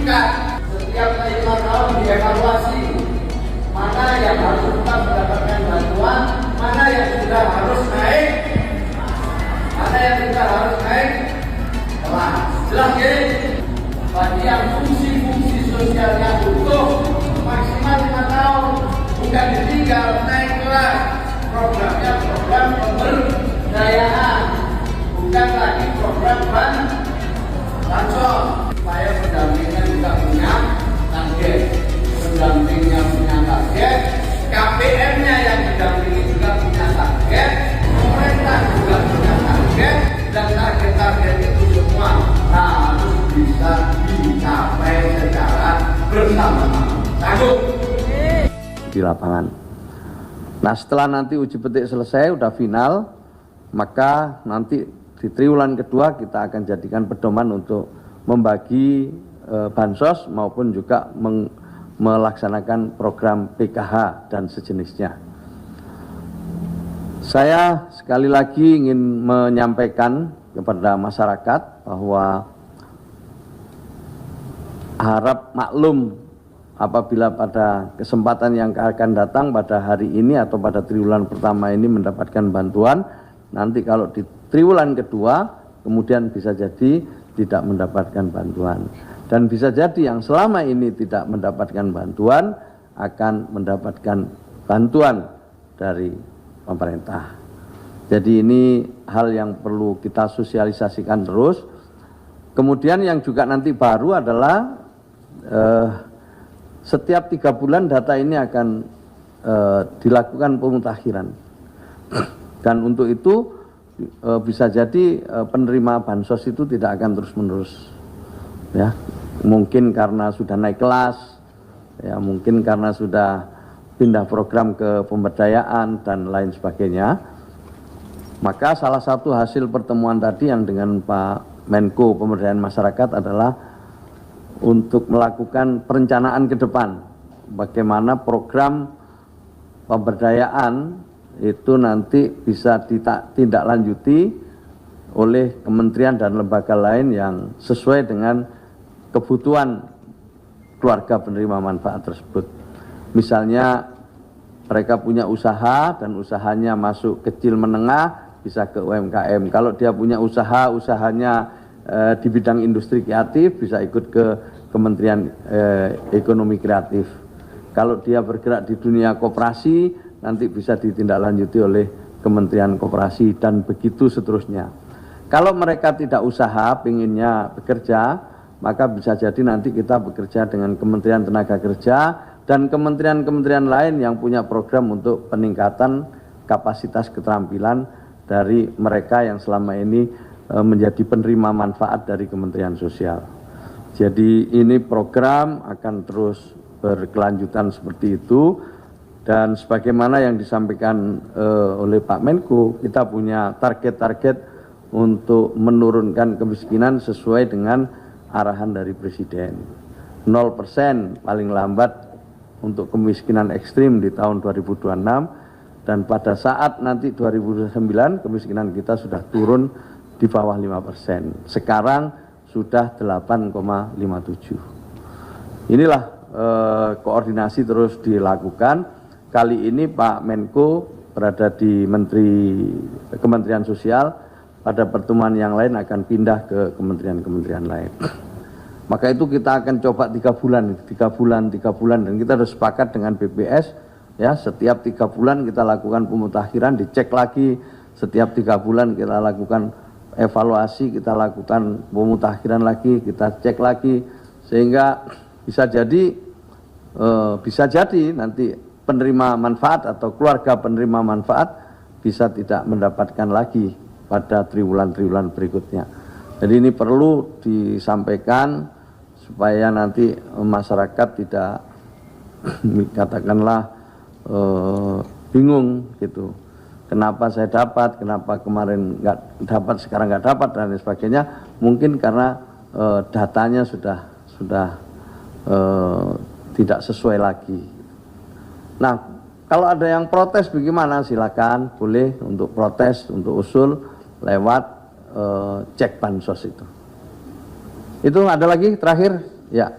meningkat. Setiap 5 tahun dievaluasi mana yang harus tetap mendapatkan bantuan, mana yang sudah harus naik, jelas ya. Bagi yang fungsi-fungsi sosialnya utuh maksimal 5 tahun, bukan ditinggal naik kelas. Programnya program pemberdayaan, bukan lagi program bansos. Supaya pendampingnya juga punya target, pendampingnya punya target, KPM-nya yang didampingi juga punya target, pemerintah juga punya target, dan target-target itu semua harus bisa dicapai secara bersama-sama. Sanggup di lapangan. Nah, setelah nanti uji petik selesai, udah final, maka nanti di triwulan kedua kita akan jadikan pedoman untuk membagi bansos maupun juga melaksanakan program PKH dan sejenisnya. Saya sekali lagi ingin menyampaikan kepada masyarakat bahwa harap maklum apabila pada kesempatan yang akan datang pada hari ini atau pada triwulan pertama ini mendapatkan bantuan, nanti kalau di triwulan kedua kemudian bisa jadi tidak mendapatkan bantuan. Dan bisa jadi yang selama ini tidak mendapatkan bantuan akan mendapatkan bantuan dari pemerintah. Jadi ini hal yang perlu kita sosialisasikan terus. Kemudian yang juga nanti baru adalah setiap 3 bulan data ini akan dilakukan pemutakhiran. Dan untuk itu bisa jadi penerima bansos itu tidak akan terus-menerus, ya. Mungkin karena sudah naik kelas, ya, mungkin karena sudah pindah program ke pemberdayaan dan lain sebagainya. Maka salah satu hasil pertemuan tadi yang dengan Pak Menko Pemberdayaan Masyarakat adalah untuk melakukan perencanaan ke depan, bagaimana program pemberdayaan itu nanti bisa ditindaklanjuti oleh kementerian dan lembaga lain yang sesuai dengan kebutuhan keluarga penerima manfaat tersebut. Misalnya mereka punya usaha dan usahanya masuk kecil menengah bisa ke UMKM. Kalau dia punya usahanya di bidang industri kreatif bisa ikut ke Kementerian Ekonomi Kreatif. Kalau dia bergerak di dunia koperasi nanti bisa ditindaklanjuti oleh Kementerian Koperasi dan begitu seterusnya. Kalau mereka tidak usaha, pinginnya bekerja, maka bisa jadi nanti kita bekerja dengan Kementerian Tenaga Kerja dan kementerian-kementerian lain yang punya program untuk peningkatan kapasitas keterampilan dari mereka yang selama ini menjadi penerima manfaat dari Kementerian Sosial. Jadi ini program akan terus berkelanjutan seperti itu. Dan sebagaimana yang disampaikan oleh Pak Menko, kita punya target-target untuk menurunkan kemiskinan sesuai dengan arahan dari Presiden. 0% paling lambat untuk kemiskinan ekstrim di tahun 2026, dan pada saat nanti 2029 kemiskinan kita sudah turun di bawah 5%. Sekarang sudah 8,57. Inilah koordinasi terus dilakukan. Kali ini Pak Menko berada di Kementerian Sosial, pada pertemuan yang lain akan pindah ke kementerian-kementerian lain. Maka itu kita akan coba 3 bulan, dan kita sudah sepakat dengan BPS, ya, setiap 3 bulan kita lakukan pemutakhiran, dicek lagi, setiap 3 bulan kita lakukan evaluasi, kita lakukan pemutakhiran lagi, kita cek lagi, sehingga bisa jadi nanti penerima manfaat atau keluarga penerima manfaat bisa tidak mendapatkan lagi pada triwulan-triwulan berikutnya. Jadi ini perlu disampaikan supaya nanti masyarakat tidak katakanlah bingung gitu. Kenapa saya dapat, kenapa kemarin nggak dapat, sekarang nggak dapat dan lain sebagainya. Mungkin karena datanya sudah tidak sesuai lagi. Nah, kalau ada yang protes bagaimana? Silakan, boleh untuk protes, untuk usul lewat cek bansos itu. Itu ada lagi terakhir, ya.